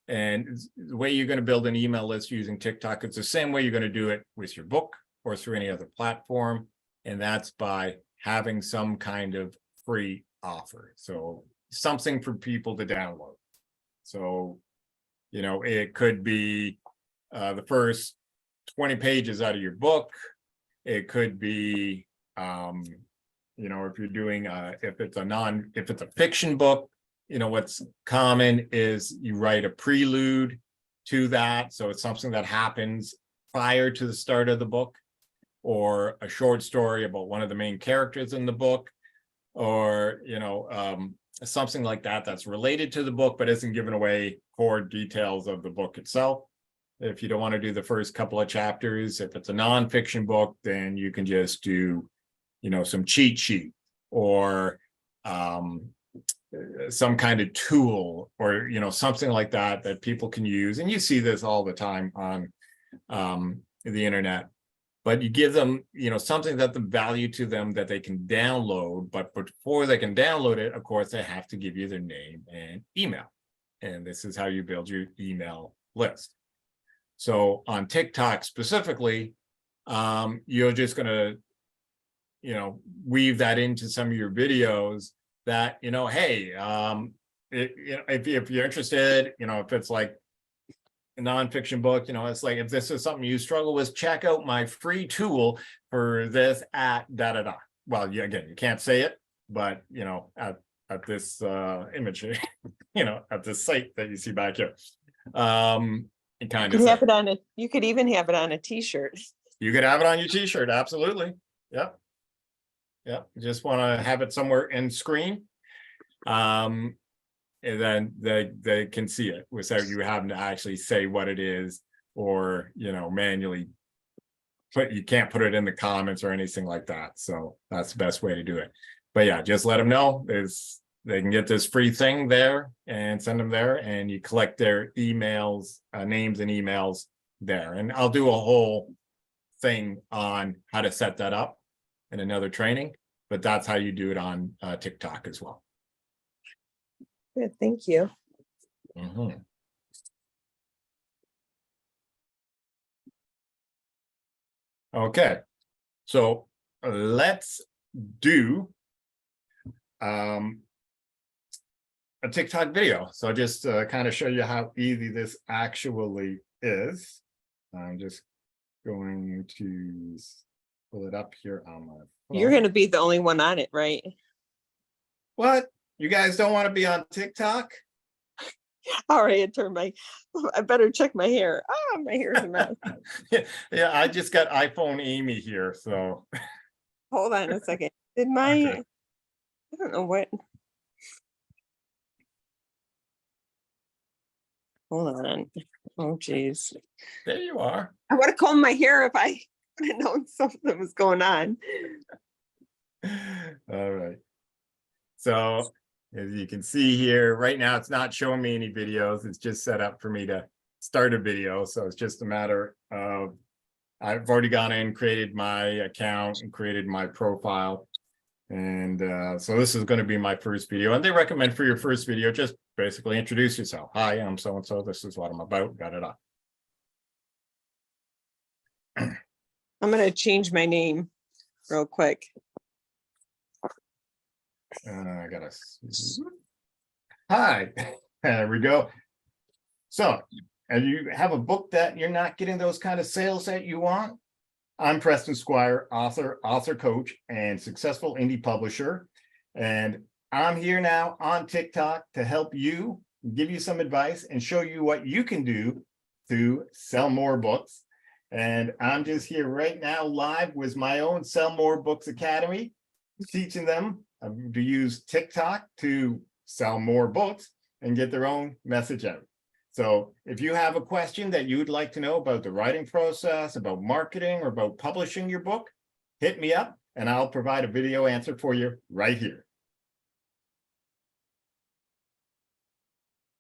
S1: And the way you're going to build an email list using TikTok, it's the same way you're going to do it with your book or through any other platform. And that's by having some kind of free offer. So something for people to download. So, you know, it could be the first 20 pages out of your book. It could be, you know, if you're doing, if it's a fiction book, you know, what's common is you write a prelude to that. So it's something that happens prior to the start of the book, or a short story about one of the main characters in the book, or, you know, something like that that's related to the book, but isn't giving away core details of the book itself. If you don't want to do the first couple of chapters, if it's a nonfiction book, then you can just do, you know, some cheat sheet, or some kind of tool, or, you know, something like that that people can use. And you see this all the time on the internet, but you give them, you know, something that the value to them that they can download. But before they can download it, of course, they have to give you their name and email. And this is how you build your email list. So on TikTok specifically, you're just going to, you know, weave that into some of your videos that, you know, hey, you know, if you're interested, you know, if it's like a nonfiction book, you know, it's like, if this is something you struggle with, check out my free tool for this at da da da. Well, again, you can't say it, but, you know, at this image, you know, at this site that you see back here, it kind
S3: You
S1: of
S3: could have it on you could even have it on a t-shirt.
S1: you could have it on your t-shirt. Absolutely. Yep. Yep. You just want to have it somewhere in screen. And then they can see it without you having to actually say what it is, or, you know, manually you can't put it in the comments or anything like that. So that's the best way to do it. But yeah, just let them know they can get this free thing there and send them there, and you collect their emails, names and emails there. And I'll do a whole thing on how to set that up in another training, but that's how you do it on TikTok as well.
S3: Good, thank you.
S1: Mhm. Okay, so let's do a TikTok video. So just kind of show you how easy this actually is. I'm just going to pull it up here on my phone.
S3: You're going to be the only one on it, right?
S1: What? You guys don't want to be on TikTok?
S3: All right, I better check my hair. Oh, my hair's a mess.
S1: Yeah, I just got iPhone Amy here, so.
S3: Hold on a second. Did
S1: Okay.
S3: I don't know what. Hold on. Oh, geez.
S1: There you are.
S3: I would have combed my hair if I would have known something was going on.
S1: All right. So as you can see here, right now, it's not showing me any videos. It's just set up for me to start a video. So it's just a matter of, I've already gone in, created my account and created my profile. And so this is going to be my first video. And they recommend for your first video, just basically introduce yourself. Hi, I'm so-and-so. This is what I'm about. Got it up.
S3: I'm going to change my name real quick.
S1: I gotta. Hi, there we go. So, and you have a book that you're not getting those kind of sales that you want? I'm Preston Squire, author coach, and successful indie publisher. And I'm here now on TikTok to help you, give you some advice and show you what you can do to sell more books And I'm just here right now live with my own Sell More Books Academy, teaching them to use TikTok to sell more books and get their own message out. So if you have a question that you would like to know about the writing process, about marketing, or about publishing your book, hit me up and I'll provide a video answer for you right here.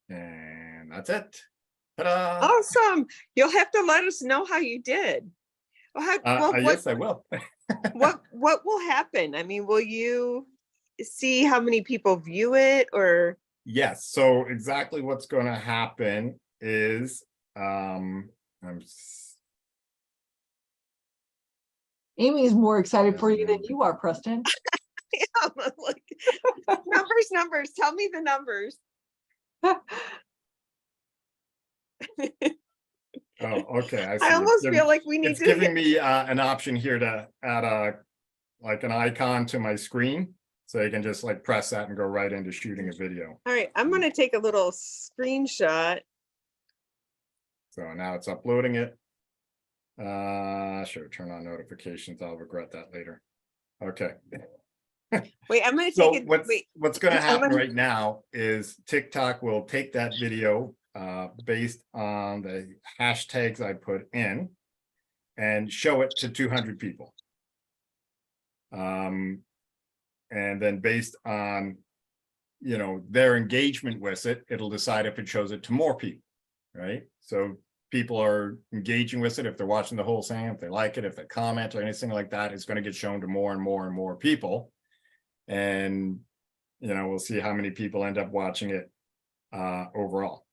S1: And that's it. Ta-da!
S3: Awesome. You'll have to let us know how you did. Well,
S1: Yes, I will.
S3: what will happen? I mean, will you see how many people view it, or?
S1: Yes, so exactly what's going to happen is
S2: Amy's more excited for you than you are, Preston.
S3: Yeah, like, numbers. Tell me the numbers.
S1: Oh, okay. I see.
S3: I almost feel like we need
S1: It's
S3: to
S1: giving me an option here to add like an icon to my screen. So you can just like press that and go right into shooting a video.
S3: All right, I'm gonna take a little screenshot.
S1: So now it's uploading it. Sure, turn on notifications. I'll regret that later. Okay.
S3: Wait, I'm gonna
S1: So
S3: take it.
S1: what's going to
S3: I'm
S1: happen
S3: gonna-
S1: right now is TikTok will take that video based on the hashtags I put in and show it to 200 people. And then based on, you know, their engagement with it, it'll decide if it shows it to more people, right? So people are engaging with it. If they're watching the whole thing, if they like it, if they comment or anything like that, it's going to get shown to more and more and more people. And, you know, we'll see how many people end up watching it overall.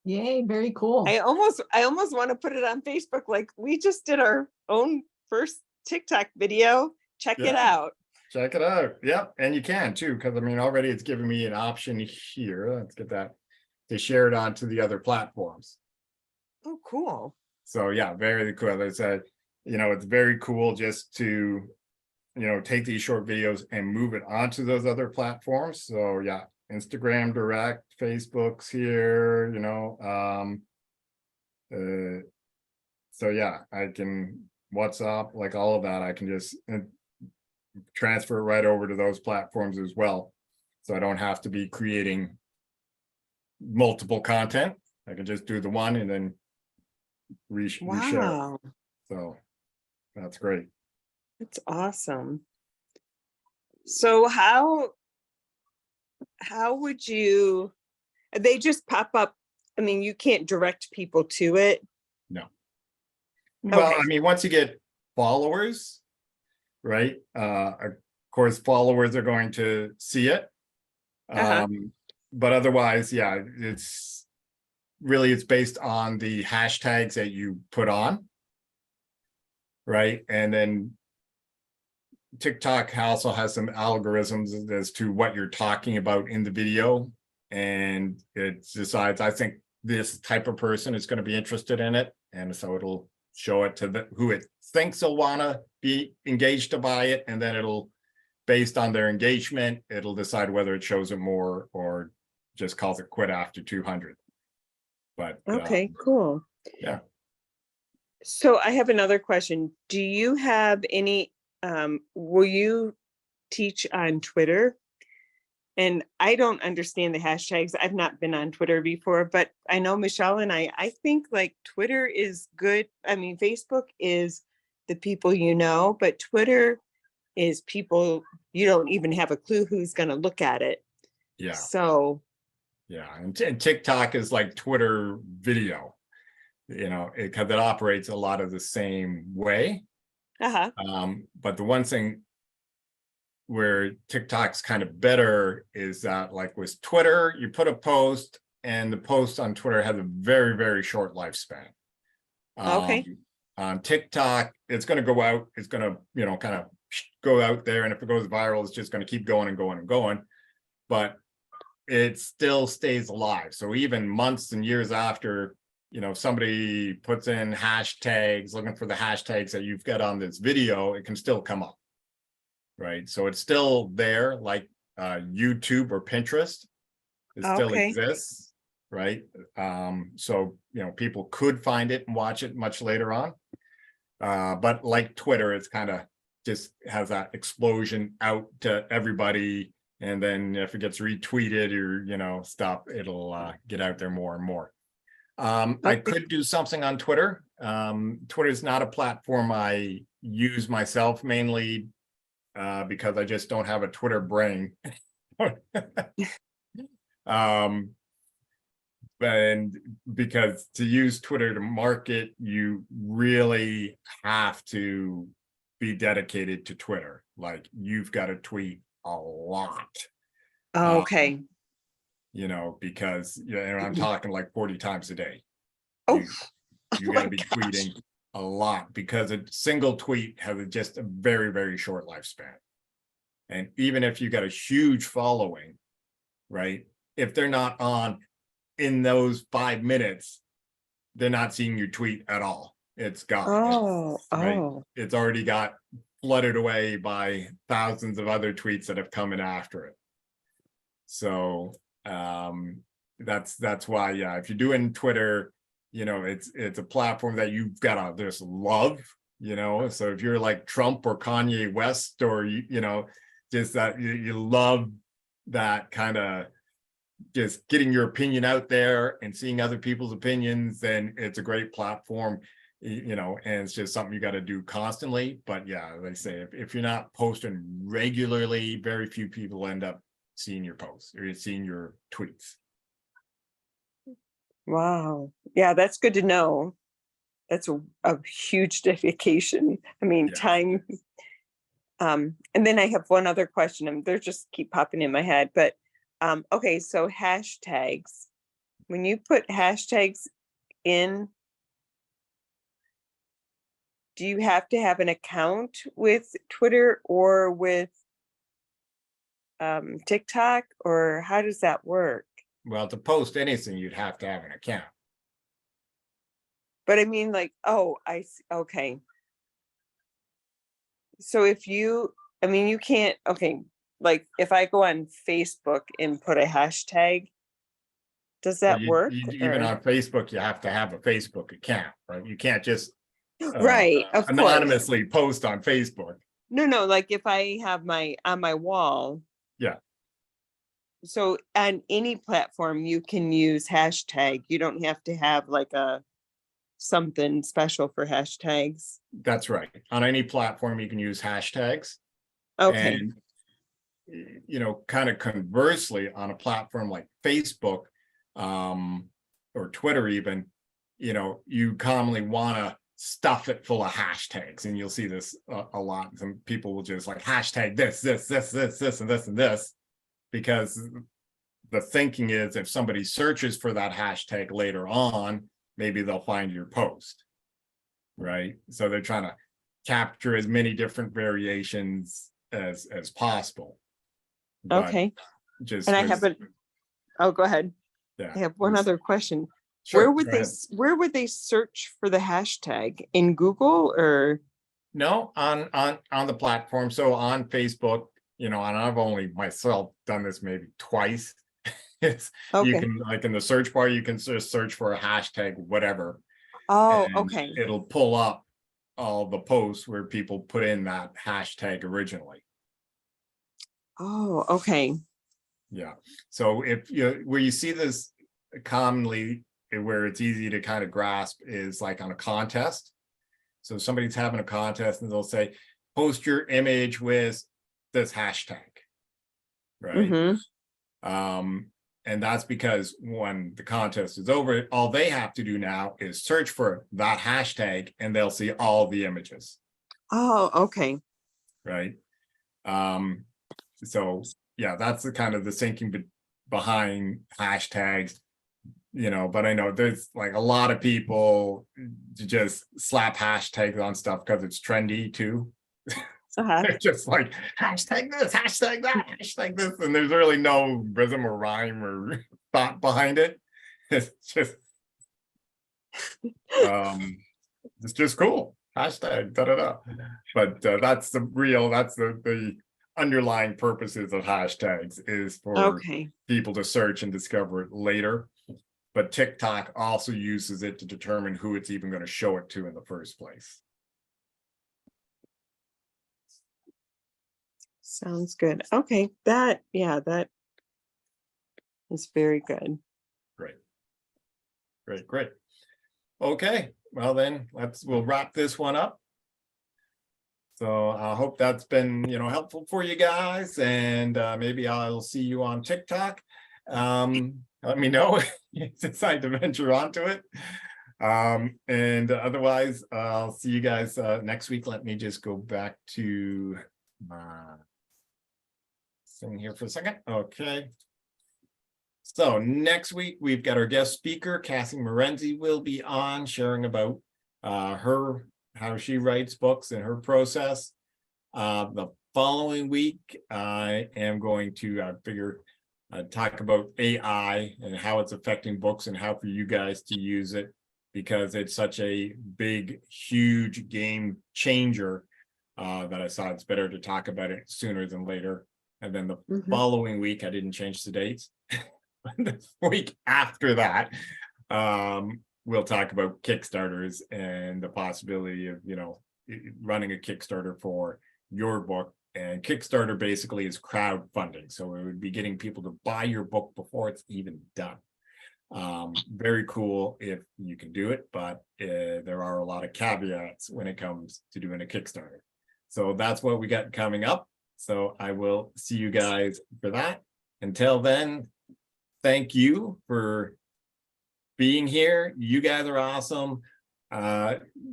S2: Yay, very cool.
S3: I almost want to put it on Facebook. Like, we just did our own first TikTok video. Check it
S1: Yeah.
S3: out.
S1: Check it out. Yep. And you can too, because I mean, already it's giving me an option here. Let's get that to share it onto the other platforms.
S3: Oh, cool.
S1: So yeah, very cool. As I said, you know, it's very cool just to, you know, take these short videos and move it onto those other platforms. So yeah, Instagram Direct, Facebook's here, you know. So yeah, I can WhatsApp, like all of that, I can just transfer it right over to those platforms as well. So I don't have to be creating multiple content. I can just do the one and then reshare.
S3: Wow,
S1: So that's great.
S3: that's awesome. So how would you? They just pop up. I mean, you can't direct people to it.
S1: Well,
S3: Okay.
S1: I mean, once you get followers, right? Of course, followers are going to see it.
S3: Uh-huh.
S1: But otherwise, yeah, it's based on the hashtags that you put on, right? And then TikTok also has some algorithms as to what you're talking about in the video, and it decides, I think this type of person is going to be interested in it, and so it'll show it to who it thinks will want to be engaged to buy it, and then it'll, based on their engagement, it'll decide whether it shows it more or just calls it quit after 200. But
S3: Okay, cool.
S1: yeah.
S3: So I have another question. Do you have any, will you teach on Twitter? And I don't understand the hashtags. I've not been on Twitter before, but I know Michelle and I think like Twitter is good. I mean, Facebook is the people you know, but Twitter is people you don't even have a clue who's going to look at it.
S1: Yeah.
S3: So
S1: Yeah, and TikTok is like Twitter video, you know, because it operates a lot of the same way.
S3: uh-huh.
S1: But the one thing where TikTok's kind of better is that, like with Twitter, you put a post and the post on Twitter has a very, very short lifespan.
S3: Okay.
S1: On TikTok, it's going to go out, it's going to, you know, kind of go out there. And if it goes viral, it's just going to keep going and going and going. But it still stays alive. So even months and years after, you know, somebody puts in hashtags, looking for the hashtags that you've got on this video, it can still come up. Right. So it's still there, like YouTube or Pinterest. It still
S3: Okay.
S1: exists. right? So, people could find it and watch it much later on. But like Twitter, it's kind of just has that explosion out to everybody. And then if it gets retweeted or, stuff, it'll get out there more and more. I
S3: Okay.
S1: could do something on Twitter. Twitter is not a platform I use myself, mainly because I just don't have a Twitter brain. And because to use Twitter to market, you really have to be dedicated to Twitter. Like, you've got to tweet a lot,
S3: Okay.
S1: because I'm talking like 40 times a day.
S3: Oh,
S1: You,
S3: oh
S1: you got
S3: my
S1: to be
S3: gosh.
S1: tweeting a lot, because a single tweet has just a very, very short lifespan. And even if you got a huge following, right? If they're not on in those 5 minutes, they're not seeing your tweet at all. It's gone.
S3: Oh,
S1: Right?
S3: oh,
S1: It's already got flooded away by thousands of other tweets that have come in after it. So that's why, yeah, if you're doing Twitter, it's a platform that you've got to just love, so if you're like Trump or Kanye West, or just that you love that kind of just getting your opinion out there and seeing other people's opinions, then it's a great platform, and it's just something you got to do constantly. But yeah, as I say, if you're not posting regularly, very few people end up seeing your posts or seeing your tweets.
S3: wow. Yeah, that's good to know. That's a huge dedication. I mean,
S1: Yeah.
S3: time. And then I have one other question, and they just keep popping in my head. But okay, so hashtags. When you put hashtags in, do you have to have an account with Twitter or with TikTok, or how does that work?
S1: Well, to post anything, you'd have to have an account.
S3: But I mean, like, oh, okay. So I mean, you can't, okay, like if I go on Facebook and put a hashtag, does
S1: Well,
S3: that work?
S1: even
S3: Or-
S1: on Facebook, you have to have a Facebook account, right? You can't just
S3: Right, of course.
S1: anonymously post on Facebook.
S3: No, like if I have on my wall.
S1: Yeah.
S3: So on any platform, you can use hashtag. You don't have to have like something special for hashtags.
S1: That's right. On any platform, you can use hashtags.
S3: Okay.
S1: And, kind of conversely, on a platform like Facebook, or Twitter even, you commonly want to stuff it full of hashtags. And you'll see this a lot. Some people will just like hashtag this, and this, and this, because the thinking is if somebody searches for that hashtag later on, maybe they'll find your post, right? So they're trying to capture as many different variations as possible. But
S3: Okay.
S1: just
S3: And I
S1: with-
S3: haven't, oh, go ahead.
S1: yeah,
S3: I have one
S1: just-
S3: other question.
S1: sure,
S3: Where would
S1: go
S3: they,
S1: ahead.
S3: where would they search for the hashtag? In Google or?
S1: No, on the platform. So on Facebook, and I've only myself done this maybe twice. You
S3: Okay.
S1: can, like, in the search bar, you can just search for a hashtag, whatever.
S3: Oh,
S1: and
S3: okay.
S1: It'll pull up all the posts where people put in that hashtag originally.
S3: Oh, okay.
S1: Yeah. So if where you see this commonly, where it's easy to kind of grasp, is like on a contest. So somebody's having a contest and they'll say, post your image with this hashtag. Right.
S3: Mm-hmm.
S1: And that's because when the contest is over, all they have to do now is search for that hashtag and they'll see all the images.
S3: Oh, okay.
S1: Right. So yeah, that's the kind of the thinking behind hashtags, but I know there's like a lot of people just slap hashtags on stuff because it's trendy too.
S3: Uh-huh.
S1: They're just like hashtag this, hashtag that, hashtag this, and there's really no rhythm or rhyme or thought behind it. It's just cool. Hashtag da da da. But that's the underlying purposes of hashtags, is for
S3: Okay.
S1: people to search and discover it later. but TikTok also uses it to determine who it's even going to show it to in the first place.
S3: Sounds good. Okay, that is very good.
S1: Great. Okay, well then, we'll wrap this one up. So I hope that's been, helpful for you guys, and maybe I'll see you on TikTok. Let me know if you decide to venture onto it. And otherwise, I'll see you guys next week. Let me just go back to my thing here for a second. Okay. So next week, we've got our guest speaker, Cassie Morenzi, will be on sharing about how she writes books and her process. The following week, I am going to talk about AI and how it's affecting books and how for you guys to use it, because it's such a big, huge game changer that I thought it's better to talk about it sooner than later. And then the following week, I didn't change the dates. The week after that, we'll talk about Kickstarters and the possibility of, running a Kickstarter for your book. And Kickstarter basically is crowdfunding. So it would be getting people to buy your book before it's even done. Very cool if you can do it, but there are a lot of caveats when it comes to doing a Kickstarter. So that's what we got coming up. So I will see you guys for that. Until then, thank you for being here. You guys are awesome.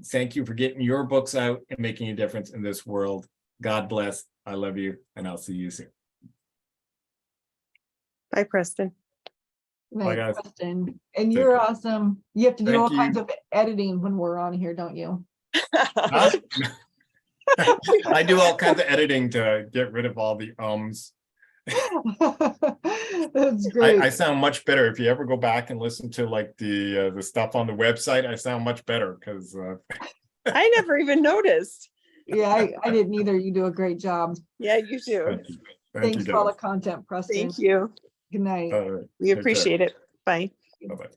S1: Thank you for getting your books out and making a difference in this world. God bless. I love you, and I'll see you soon.
S3: Bye, Preston.
S2: Right,
S1: guys.
S2: Preston. And you're awesome. You have to do
S1: Thank
S2: all
S1: you.
S2: kinds of editing when we're on here, don't you?
S1: Huh? I do all kinds of editing to get rid of all the ums.
S2: That's great.
S1: I sound much better if you ever go back and listen to like the stuff on the website. I sound much better because
S3: I never even noticed.
S2: Yeah, I didn't either. You do a great job.
S3: Yeah, you do.
S1: thank you.
S2: Thanks
S1: you
S2: for all the
S1: guys.
S2: content, Preston.
S3: Thank you.
S2: Good night.
S1: All right,
S3: We
S1: take care.
S3: appreciate it. Bye.
S1: Bye-bye.